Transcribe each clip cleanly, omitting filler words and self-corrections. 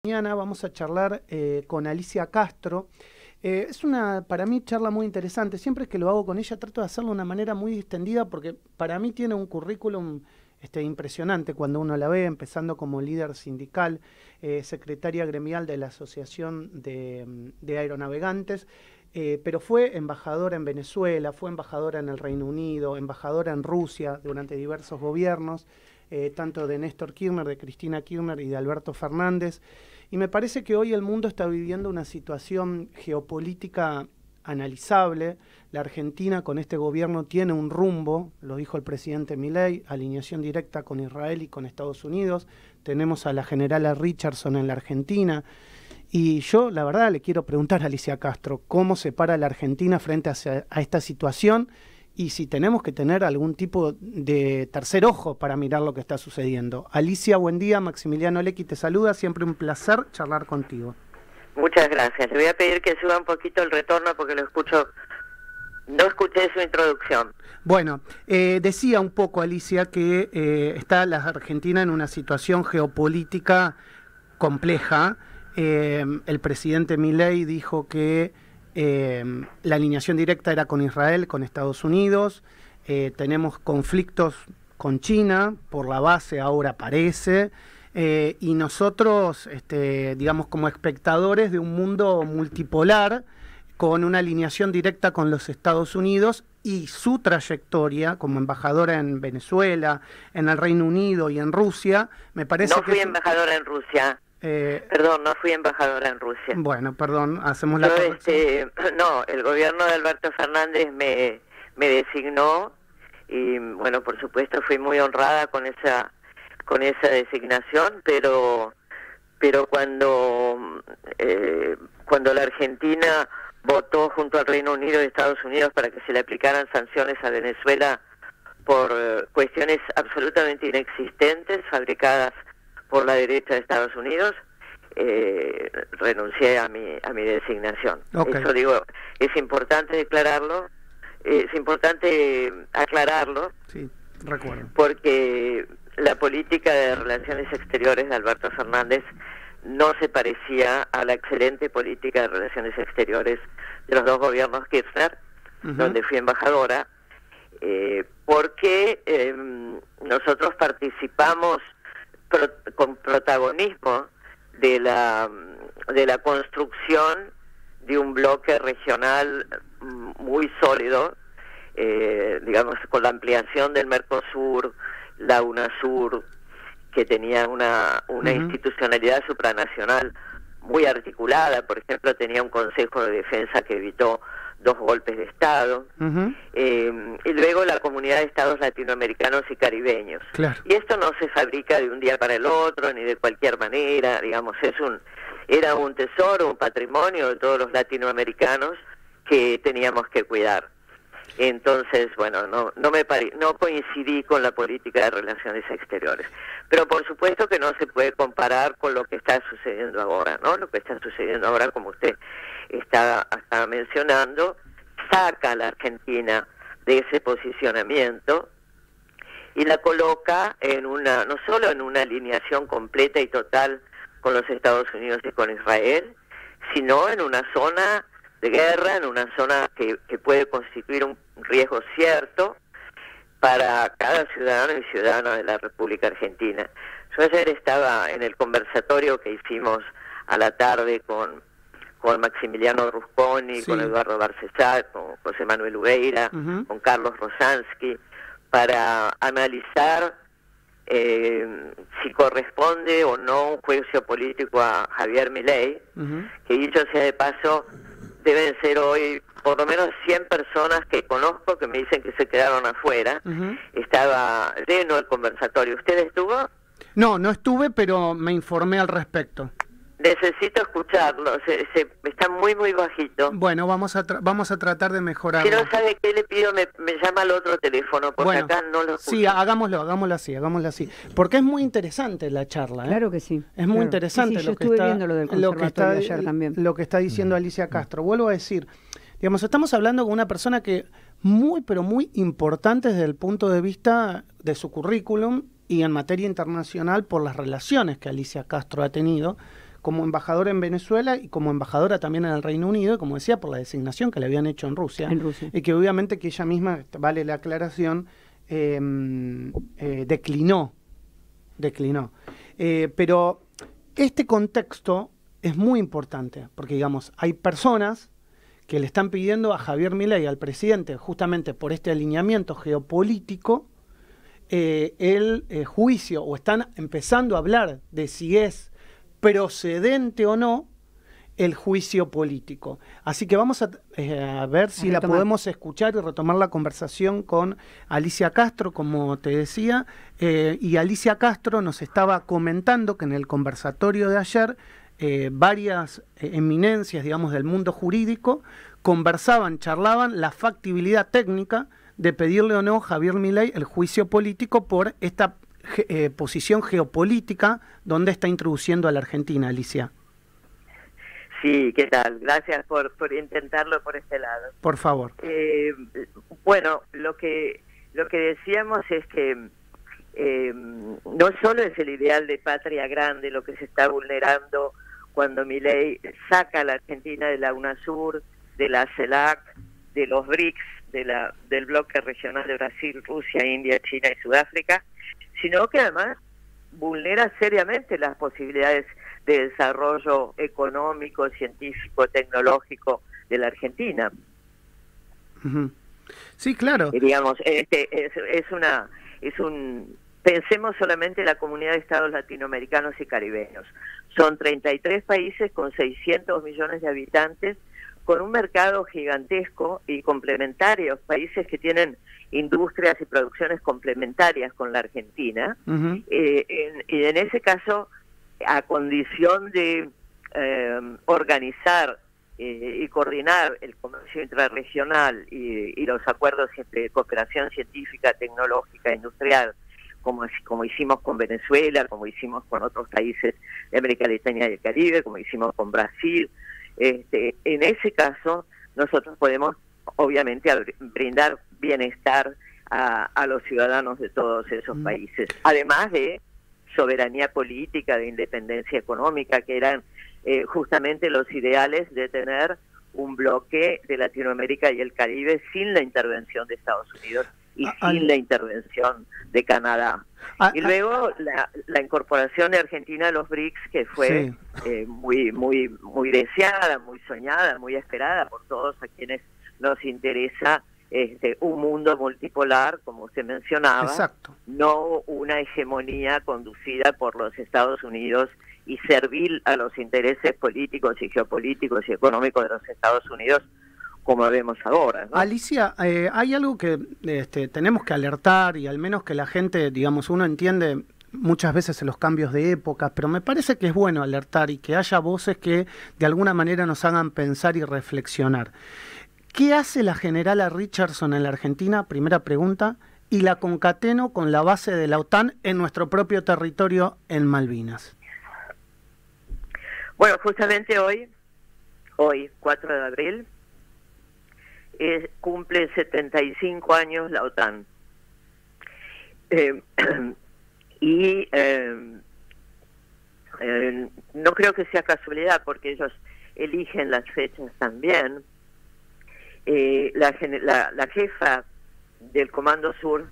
Mañana vamos a charlar con Alicia Castro. Es una, para mí, charla muy interesante. Siempre que lo hago con ella trato de hacerlo de una manera muy distendida porque para mí tiene un currículum impresionante cuando uno la ve, empezando como líder sindical, secretaria gremial de la Asociación de Aeronavegantes, pero fue embajadora en Venezuela, fue embajadora en el Reino Unido, embajadora en Rusia durante diversos gobiernos, tanto de Néstor Kirchner, de Cristina Kirchner y de Alberto Fernández. Y me parece que hoy el mundo está viviendo una situación geopolítica analizable. La Argentina con este gobierno tiene un rumbo, lo dijo el presidente Milei, alineación directa con Israel y con Estados Unidos. Tenemos a la generala Richardson en la Argentina. Y yo, la verdad, le quiero preguntar a Alicia Castro, ¿cómo se para la Argentina frente a esta situación? Y si tenemos que tener algún tipo de tercer ojo para mirar lo que está sucediendo. Alicia, buen día. Maximiliano Lecchi te saluda. Siempre un placer charlar contigo. Muchas gracias. Le voy a pedir que suba un poquito el retorno porque lo escucho. No escuché su introducción. Bueno, decía un poco, Alicia, que está la Argentina en una situación geopolítica compleja. El presidente Milei dijo que la alineación directa era con Israel, con Estados Unidos. Tenemos conflictos con China, por la base ahora parece. Y nosotros, digamos, como espectadores de un mundo multipolar, con una alineación directa con los Estados Unidos y su trayectoria como embajadora en Venezuela, en el Reino Unido y en Rusia, me parece que... No fui embajadora en Rusia. Perdón, no fui embajadora en Rusia. Bueno, perdón, hacemos la corrección. No, el gobierno de Alberto Fernández me designó y, bueno, por supuesto fui muy honrada con esa designación, pero cuando la Argentina votó junto al Reino Unido y Estados Unidos para que se le aplicaran sanciones a Venezuela por cuestiones absolutamente inexistentes, fabricadas por la derecha de Estados Unidos, renuncié a mi designación. Okay. Eso digo, es importante declararlo, es importante aclararlo, sí, recuerdo, porque la política de relaciones exteriores de Alberto Fernández no se parecía a la excelente política de relaciones exteriores de los dos gobiernos Kirchner, donde fui embajadora, porque nosotros participamos con protagonismo de la construcción de un bloque regional muy sólido, digamos, con la ampliación del Mercosur, la UNASUR, que tenía una institucionalidad supranacional muy articulada. Por ejemplo, tenía un Consejo de Defensa que evitó 2 golpes de Estado, y luego la Comunidad de Estados Latinoamericanos y Caribeños. Claro. Y esto no se fabrica de un día para el otro, ni de cualquier manera, digamos, era un tesoro, un patrimonio de todos los latinoamericanos que teníamos que cuidar. Entonces, bueno, no coincidí con la política de relaciones exteriores. Pero por supuesto que no se puede comparar con lo que está sucediendo ahora, ¿no? Lo que está sucediendo ahora, como usted está mencionando, saca a la Argentina de ese posicionamiento y la coloca no solo en una alineación completa y total con los Estados Unidos y con Israel, sino en una zona de guerra, en una zona que puede constituir un riesgo cierto para cada ciudadano y ciudadana de la República Argentina. Yo ayer estaba en el conversatorio que hicimos a la tarde con Maximiliano Rusconi, sí, con Eduardo Barcesat, con José Manuel Ubeira, con Carlos Rosansky, para analizar si corresponde o no un juicio político a Javier Milei, que dicho sea de paso, deben ser hoy por lo menos 100 personas que conozco que me dicen que se quedaron afuera. Estaba lleno el conversatorio. ¿Usted estuvo? No estuve, pero me informé al respecto. Necesito escucharlo, está muy bajito. Bueno, vamos a tratar de mejorarlo. Si no sabe qué le pido, me llama al otro teléfono, porque bueno, acá no lo escucho. Sí, hagámoslo así, porque es muy interesante la charla, ¿eh? Claro que sí. Es muy interesante, sí, yo estuve viendo lo del conservatorio ayer también. Lo que está diciendo Alicia Castro. Vuelvo a decir, digamos, estamos hablando con una persona que muy, pero muy importante desde el punto de vista de su currículum y en materia internacional por las relaciones que Alicia Castro ha tenido como embajadora en Venezuela y como embajadora también en el Reino Unido, como decía, por la designación que le habían hecho en Rusia. Y que obviamente que ella misma, vale la aclaración, declinó. Pero este contexto es muy importante, porque digamos, hay personas que le están pidiendo a Javier Milei, al presidente, justamente por este alineamiento geopolítico, el juicio, o están empezando a hablar de si es procedente o no el juicio político. Así que vamos a ver si la podemos escuchar y retomar la conversación con Alicia Castro, como te decía, y Alicia Castro nos estaba comentando que en el conversatorio de ayer varias eminencias, digamos, del mundo jurídico charlaban la factibilidad técnica de pedirle o no a Javier Milei el juicio político por esta posición geopolítica donde está introduciendo a la Argentina, Alicia. Sí, ¿qué tal? Gracias por intentarlo por este lado. Por favor. Bueno, lo que decíamos es que no solo es el ideal de patria grande lo que se está vulnerando cuando Milei saca a la Argentina de la UNASUR, de la CELAC, de los BRICS, del bloque regional de Brasil, Rusia, India, China y Sudáfrica, sino que además vulnera seriamente las posibilidades de desarrollo económico, científico, tecnológico de la Argentina. Sí, claro. Y digamos, pensemos solamente en la comunidad de estados latinoamericanos y caribeños. Son 33 países con 600 millones de habitantes, con un mercado gigantesco y complementarios, países que tienen industrias y producciones complementarias con la Argentina, y en ese caso, a condición de organizar y coordinar el comercio intrarregional y los acuerdos de cooperación científica, tecnológica, industrial, como hicimos con Venezuela, como hicimos con otros países de América Latina y el Caribe, como hicimos con Brasil. En ese caso, nosotros podemos, obviamente, brindar bienestar a los ciudadanos de todos esos países, además de soberanía política, de independencia económica, que eran justamente los ideales de tener un bloque de Latinoamérica y el Caribe sin la intervención de Estados Unidos y sin la intervención de Canadá. Y luego la incorporación de Argentina a los BRICS, que fue muy deseada, muy soñada, muy esperada por todos a quienes nos interesa un mundo multipolar, como usted mencionaba. Exacto. No una hegemonía conducida por los Estados Unidos y servil a los intereses políticos y geopolíticos y económicos de los Estados Unidos, como vemos ahora, ¿no? Alicia, hay algo que tenemos que alertar, y al menos que la gente, digamos, uno entiende muchas veces los cambios de épocas, pero me parece que es bueno alertar y que haya voces que de alguna manera nos hagan pensar y reflexionar. ¿Qué hace la generala Richardson en la Argentina? Primera pregunta. Y la concateno con la base de la OTAN en nuestro propio territorio en Malvinas. Bueno, justamente hoy, 4 de abril, cumple 75 años la OTAN. No creo que sea casualidad, porque ellos eligen las fechas también. La jefa del Comando Sur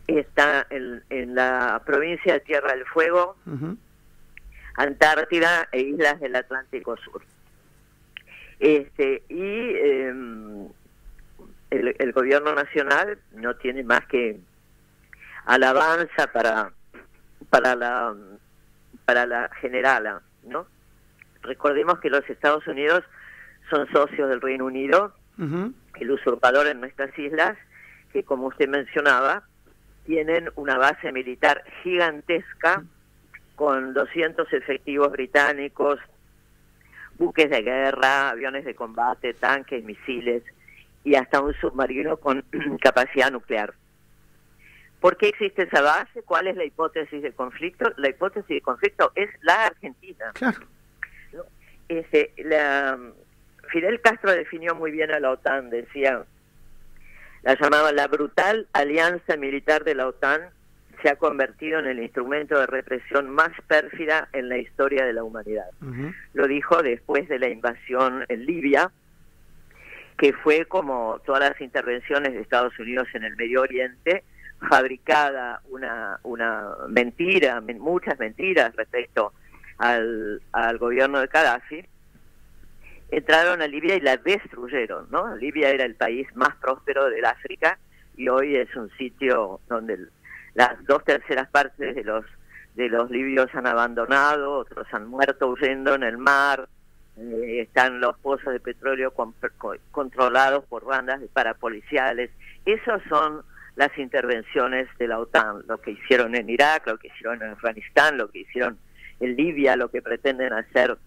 está en la provincia de Tierra del Fuego, Antártida e islas del Atlántico Sur. El gobierno nacional no tiene más que alabanza para la generala, ¿no? Recordemos que los Estados Unidos son socios del Reino Unido, el usurpador en nuestras islas, que como usted mencionaba, tienen una base militar gigantesca con 200 efectivos británicos, buques de guerra, aviones de combate, tanques, misiles y hasta un submarino con capacidad nuclear. ¿Por qué existe esa base? ¿Cuál es la hipótesis de conflicto? La hipótesis de conflicto es la Argentina. Claro. Fidel Castro definió muy bien a la OTAN, decía, la llamaba la brutal alianza militar de la OTAN se ha convertido en el instrumento de represión más pérfida en la historia de la humanidad. Lo dijo después de la invasión en Libia, que fue, como todas las intervenciones de Estados Unidos en el Medio Oriente, fabricada una mentira, muchas mentiras respecto al gobierno de Gaddafi. Entraron a Libia y la destruyeron, ¿no? Libia era el país más próspero del África y hoy es un sitio donde las 2/3 partes de los libios han abandonado, otros han muerto huyendo en el mar. Están los pozos de petróleo controlados por bandas parapoliciales. Esas son las intervenciones de la OTAN, lo que hicieron en Irak, lo que hicieron en Afganistán, lo que hicieron en Libia, lo que pretenden hacer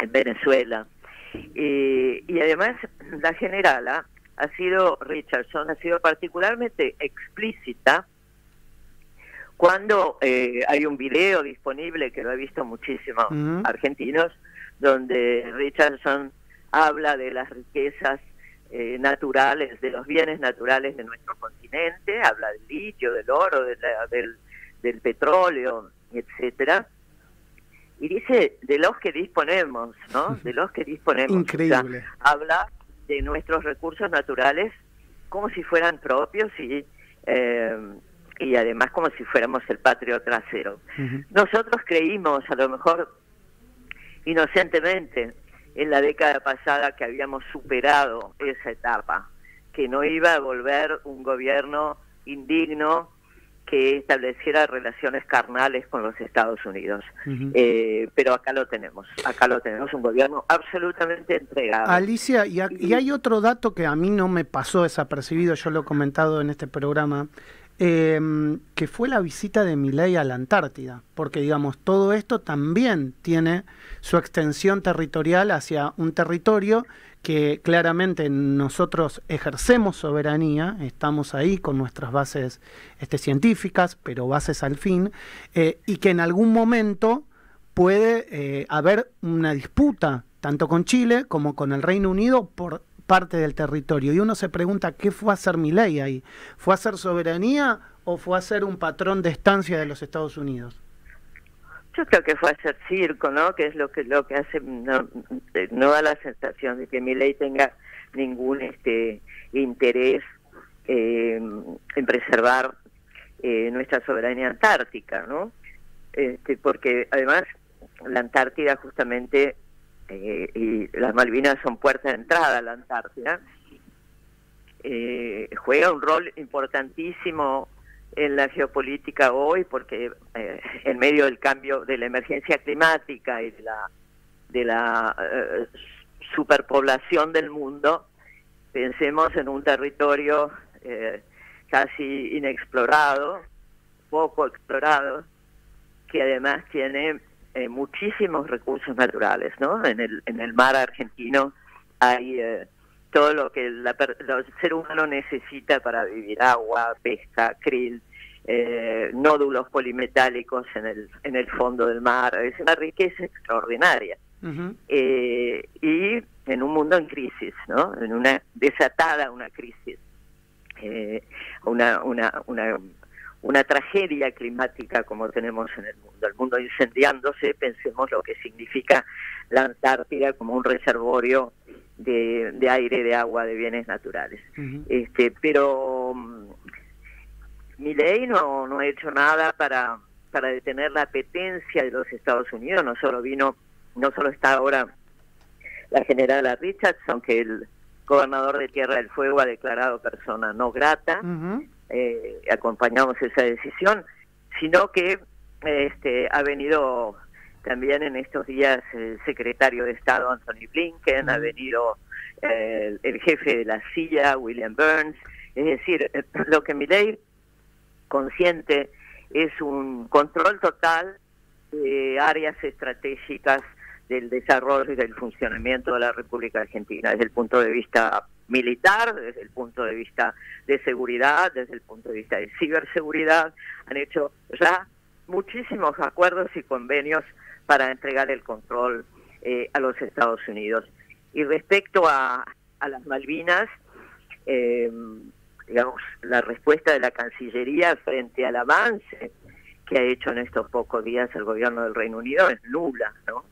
en Venezuela. Y además la generala Richardson ha sido particularmente explícita cuando hay un video disponible que lo he visto muchísimos argentinos, donde Richardson habla de las riquezas naturales, de los bienes naturales de nuestro continente, habla del litio, del oro, del petróleo, etcétera, y dice de los que disponemos, ¿no? De los que disponemos. Increíble. O sea, habla de nuestros recursos naturales como si fueran propios y además como si fuéramos el patrio trasero. Nosotros creímos, a lo mejor inocentemente, en la década pasada que habíamos superado esa etapa, que no iba a volver un gobierno indigno que estableciera relaciones carnales con los Estados Unidos. Pero acá lo tenemos, un gobierno absolutamente entregado. Alicia, y hay otro dato que a mí no me pasó desapercibido, yo lo he comentado en este programa, que fue la visita de Milei a la Antártida, porque digamos, todo esto también tiene su extensión territorial hacia un territorio que claramente nosotros ejercemos soberanía, estamos ahí con nuestras bases científicas, pero bases al fin, y que en algún momento puede haber una disputa, tanto con Chile como con el Reino Unido, por parte del territorio. Y uno se pregunta, ¿qué fue a hacer Milei ahí? ¿Fue a hacer soberanía o fue a ser un patrón de estancia de los Estados Unidos? Yo creo que fue a hacer circo, ¿no? Que es lo que hace, no da la sensación de que Milei tenga ningún interés en preservar nuestra soberanía antártica, ¿no? Porque además la Antártida justamente y las Malvinas son puerta de entrada a la Antártida, juega un rol importantísimo en la geopolítica hoy, porque en medio del cambio, de la emergencia climática y de la superpoblación del mundo, pensemos en un territorio casi inexplorado, poco explorado, que además tiene muchísimos recursos naturales, ¿no? En el mar argentino hay todo lo que el ser humano necesita para vivir: agua, pesca, krill, nódulos polimetálicos en el fondo del mar. Es una riqueza extraordinaria. Y en un mundo en crisis, ¿no? En una crisis, una tragedia climática como tenemos en el mundo incendiándose. Pensemos lo que significa la Antártida como un reservorio de aire, de agua, de bienes naturales. Pero Milei no ha hecho nada para detener la apetencia de los Estados Unidos. No solo está ahora la generala Richardson, que el gobernador de Tierra del Fuego ha declarado persona no grata, acompañamos esa decisión, sino que ha venido también en estos días el secretario de Estado Anthony Blinken, ha venido el jefe de la CIA, William Burns. Es decir, lo que Milei consciente es un control total de áreas estratégicas del desarrollo y del funcionamiento de la República Argentina, desde el punto de vista militar, desde el punto de vista de seguridad, desde el punto de vista de ciberseguridad. Han hecho ya muchísimos acuerdos y convenios para entregar el control a los Estados Unidos. Y respecto a las Malvinas, digamos, la respuesta de la Cancillería frente al avance que ha hecho en estos pocos días el gobierno del Reino Unido es nula, ¿no?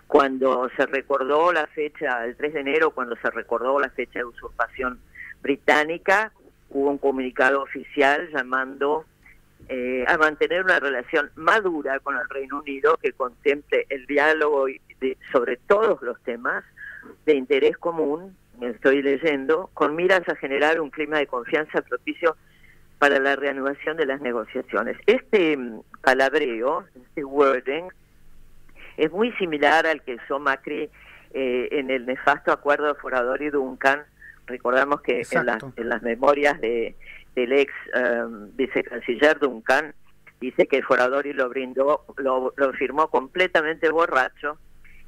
Cuando se recordó la fecha, el 3 de enero, cuando se recordó la fecha de usurpación británica, hubo un comunicado oficial llamando a mantener una relación madura con el Reino Unido que contemple el diálogo sobre todos los temas de interés común, me estoy leyendo, con miras a generar un clima de confianza propicio para la reanudación de las negociaciones. Este palabreo, este wording, es muy similar al que usó Macri en el nefasto acuerdo de Forador y Duncan. Recordamos que en las memorias del ex vicecanciller Duncan, dice que Foradori lo firmó completamente borracho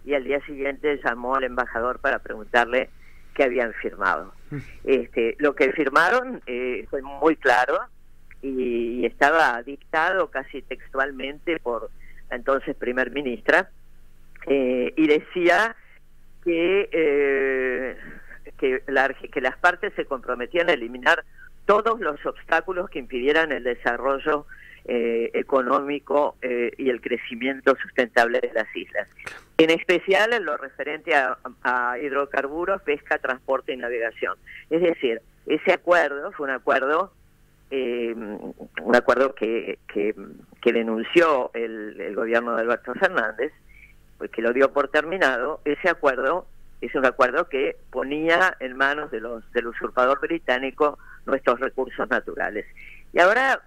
y al día siguiente llamó al embajador para preguntarle qué habían firmado. Lo que firmaron fue muy claro y estaba dictado casi textualmente por la entonces primer ministra, y decía que las partes se comprometían a eliminar todos los obstáculos que impidieran el desarrollo económico y el crecimiento sustentable de las islas. En especial en lo referente a hidrocarburos, pesca, transporte y navegación. Es decir, ese acuerdo fue un acuerdo que denunció el gobierno de Alberto Fernández, pues que lo dio por terminado. Ese acuerdo es un acuerdo que ponía en manos del usurpador británico nuestros recursos naturales. Y ahora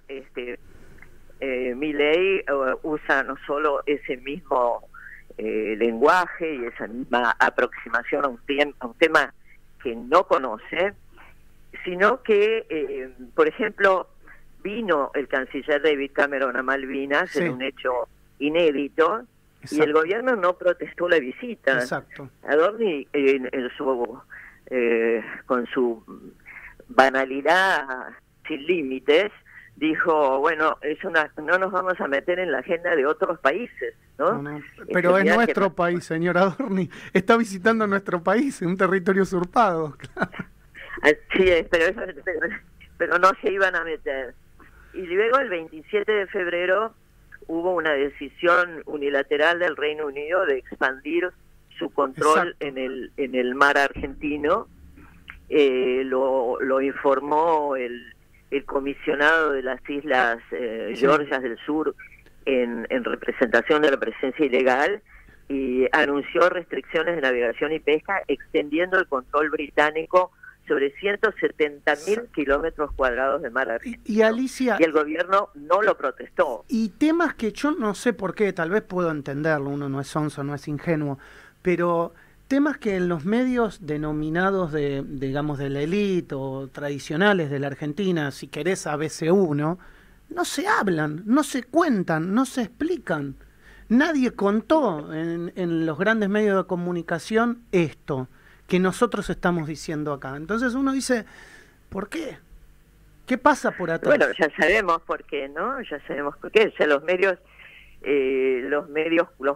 Milei usa no solo ese mismo lenguaje y esa misma aproximación a un tema que no conoce, sino que, por ejemplo, vino el canciller David Cameron a Malvinas, sí, en un hecho inédito. Exacto. Y el gobierno no protestó la visita. Exacto. Adorni, con su banalidad sin límites, dijo, bueno, no nos vamos a meter en la agenda de otros países, ¿no? Pero es nuestro país, señor Adorni. Está visitando nuestro país, un territorio usurpado. Así es, pero no se iban a meter. Y luego el 27 de febrero hubo una decisión unilateral del Reino Unido de expandir su control en el mar argentino. Lo informó el comisionado de las Islas Georgias del Sur en representación de la presencia ilegal, y anunció restricciones de navegación y pesca, extendiendo el control británico sobre 170.000 kilómetros cuadrados de mar argentino. Y Alicia, y el gobierno no lo protestó. Y temas que yo no sé por qué, tal vez puedo entenderlo, uno no es sonso, no es ingenuo, pero temas que en los medios denominados digamos, de la élite o tradicionales de la Argentina, si querés ABC1, no se hablan, no se cuentan, no se explican. Nadie contó en los grandes medios de comunicación esto que nosotros estamos diciendo acá. Entonces uno dice, ¿por qué? ¿Qué pasa por atrás? Bueno, ya sabemos por qué, ¿no? Ya sabemos por qué. O sea, los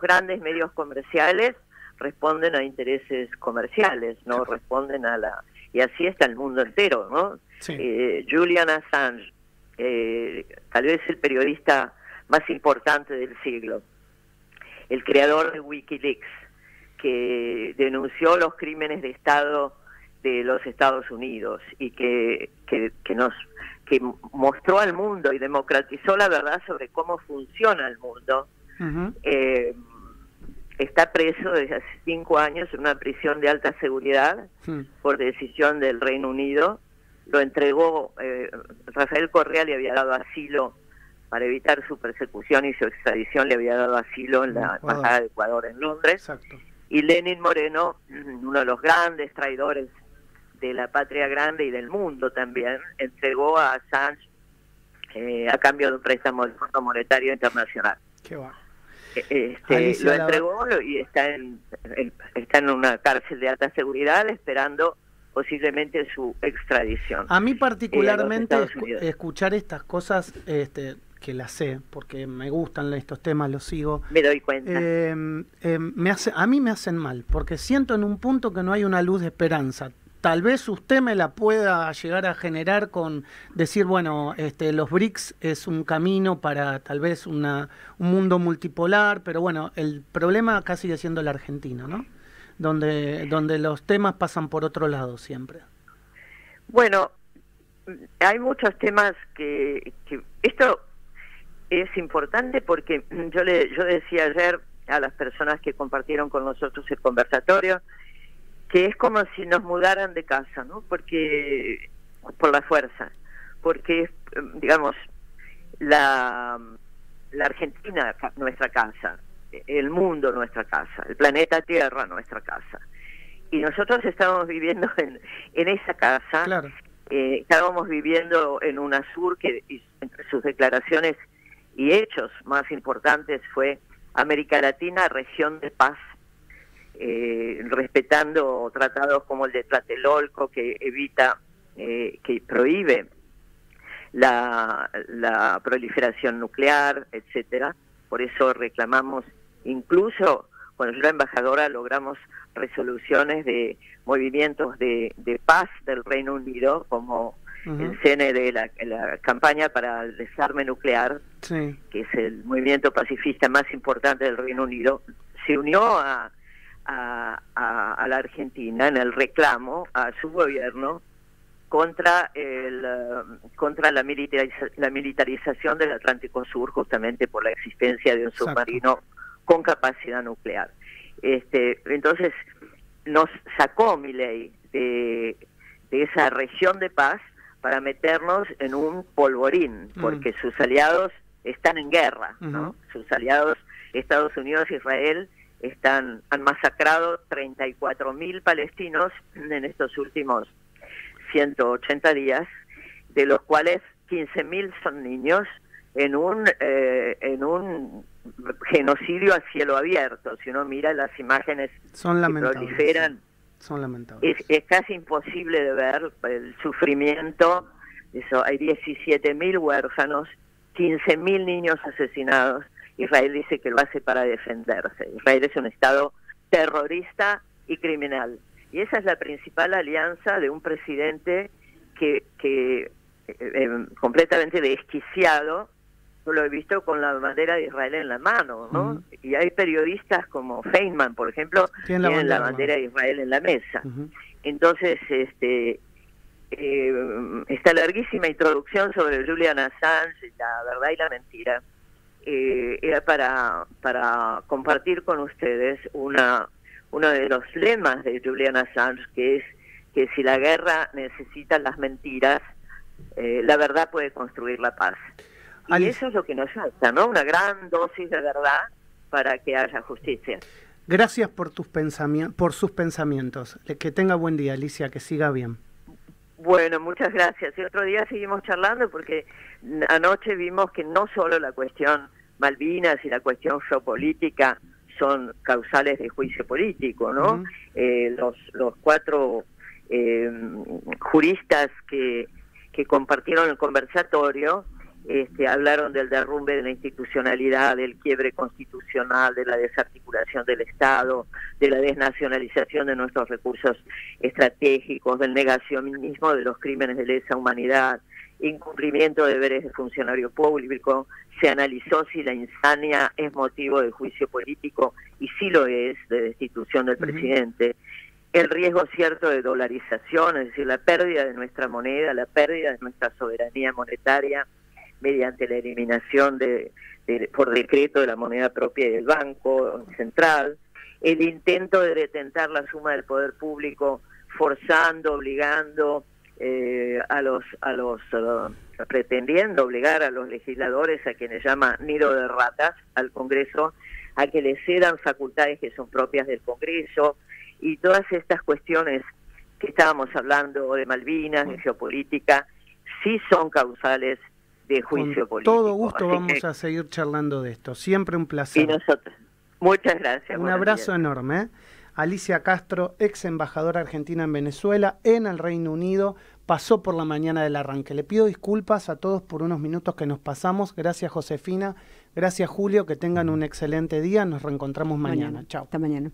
grandes medios comerciales responden a intereses comerciales, no responden y así está el mundo entero, ¿no? Sí. Julian Assange, tal vez el periodista más importante del siglo, el creador de Wikileaks, que denunció los crímenes de Estado de los Estados Unidos y que mostró al mundo y democratizó la verdad sobre cómo funciona el mundo. Está preso desde hace 5 años en una prisión de alta seguridad por decisión del Reino Unido. Lo entregó, Rafael Correa le había dado asilo para evitar su persecución y su extradición, le había dado asilo en la Embajada de Ecuador en Londres. Exacto. Y Lenin Moreno, uno de los grandes traidores de la patria grande y del mundo también, entregó a Assange a cambio de un préstamo del Fondo Monetario Internacional. Qué va. Lo entregó y está en una cárcel de alta seguridad esperando posiblemente su extradición. A mí particularmente escuchar estas cosas, que las sé, porque me gustan estos temas, los sigo. Me doy cuenta. A mí me hacen mal, porque siento en un punto que no hay una luz de esperanza. tal vez usted me la pueda llegar a generar con decir, bueno, los BRICS es un camino para tal vez un mundo multipolar, pero bueno, el problema acá sigue siendo la Argentina, ¿no? Donde los temas pasan por otro lado siempre. Bueno, hay muchos temas que esto es importante porque yo decía ayer a las personas que compartieron con nosotros el conversatorio que es como si nos mudaran de casa, ¿no? Porque por la fuerza, porque digamos la Argentina nuestra casa, el mundo nuestra casa, el planeta Tierra nuestra casa, y nosotros estamos viviendo en esa casa. Claro. Estábamos viviendo en UNASUR que entre sus declaraciones y hechos más importantes fue América Latina, región de paz, respetando tratados como el de Tlatelolco, que evita, que prohíbe la proliferación nuclear, etcétera. Por eso reclamamos, incluso cuando yo era embajadora, logramos resoluciones de movimientos de paz del Reino Unido, como el CND, la campaña para el desarme nuclear, sí, que es el movimiento pacifista más importante del Reino Unido, se unió a la Argentina en el reclamo a su gobierno contra la militarización del Atlántico Sur, justamente por la existencia de un submarino con capacidad nuclear. Entonces nos sacó Milei de esa región de paz para meternos en un polvorín, porque sus aliados están en guerra, ¿no? Sus aliados, Estados Unidos e Israel, han masacrado 34.000 palestinos en estos últimos 180 días, de los cuales 15.000 son niños, en un genocidio a cielo abierto. Si uno mira las imágenes son que proliferan, son lamentables. Es casi imposible de ver el sufrimiento. Eso, hay 17.000 huérfanos, 15.000 niños asesinados. Israel dice que lo hace para defenderse. Israel es un Estado terrorista y criminal. Y esa es la principal alianza de un presidente que completamente desquiciado. Yo lo he visto con la bandera de Israel en la mano, ¿no? Y hay periodistas como Feynman, por ejemplo, tienen la bandera de Israel en la mesa. Entonces, esta larguísima introducción sobre Julian Assange, la verdad y la mentira, era para compartir con ustedes uno de los lemas de Julian Assange, que es que si la guerra necesita las mentiras, la verdad puede construir la paz. Y eso es lo que nos falta, ¿no? Una gran dosis de verdad para que haya justicia. Gracias por sus pensamientos. Que tenga buen día, Alicia, que siga bien. Bueno, muchas gracias. Y otro día seguimos charlando porque anoche vimos que no solo la cuestión Malvinas y la cuestión geopolítica son causales de juicio político, ¿no? Los 4 juristas que compartieron el conversatorio hablaron del derrumbe de la institucionalidad, del quiebre constitucional, de la desarticulación del Estado, de la desnacionalización de nuestros recursos estratégicos, del negacionismo de los crímenes de lesa humanidad, incumplimiento de deberes de funcionario público. Se analizó si la insania es motivo de juicio político, y sí lo es, de destitución del presidente. El riesgo cierto de dolarización, es decir, la pérdida de nuestra moneda, la pérdida de nuestra soberanía monetaria, mediante la eliminación por decreto de la moneda propia del Banco Central, el intento de detentar la suma del poder público, forzando, obligando pretendiendo obligar a los legisladores, a quienes llama nido de ratas, al Congreso, a que le cedan facultades que son propias del Congreso, y todas estas cuestiones que estábamos hablando de Malvinas, de geopolítica, sí son causales de juicio político. Con todo gusto vamos a seguir charlando de esto. Siempre un placer. Y nosotros. Muchas gracias. Un abrazo enorme. Alicia Castro, ex embajadora argentina en Venezuela, en el Reino Unido, pasó por la mañana del arranque. Le pido disculpas a todos por unos minutos que nos pasamos. Gracias, Josefina. Gracias, Julio. Que tengan un excelente día. Nos reencontramos mañana. Chao. Hasta mañana.